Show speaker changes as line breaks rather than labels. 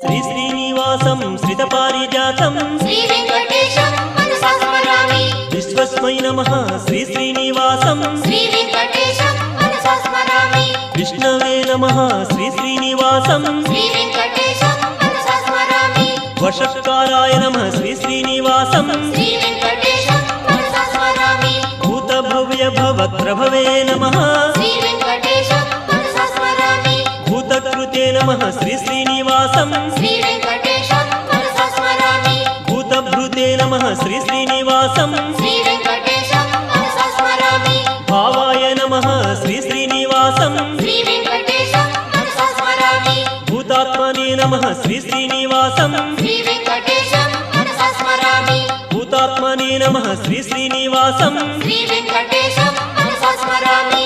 श्री श्रीनिवासं श्रितपारिजातं
श्री वेंकटेशं मनसा स्मरामि।
विश्वस्मै नमः श्री श्रीनिवासं
श्री वेंकटेशं मनसा स्मरामि।
विष्णवे नमः श्री श्रीनिवासं
श्री वेंकटेशं मनसा स्मरामि।
वषट्काराय नमः श्री श्रीनिवासं
श्री वेंकटेशं मनसा स्मरामि।
भूतभव्य भवत्रभवे नमः
श्री वेंकटेशं मनसा स्मरामि।
भूतकृते नमः श्री श्रीनिवासं
श्री वेंकटेशं मनसा स्मरामि।
भूतभृते नमः श्री श्रीनिवासं
श्री वेंकटेशं मनसा स्मरामि।
भावाय नमः श्री श्रीनिवासं
श्री वेंकटेशं मनसा स्मरामि।
भूतात्मने नमः श्री श्रीनिवासं
श्री वेंकटेशं मनसा स्मरामि।
भूतात्मने नमः श्री श्रीनिवासं
श्री वेंकटेशं मनसा स्मरामि।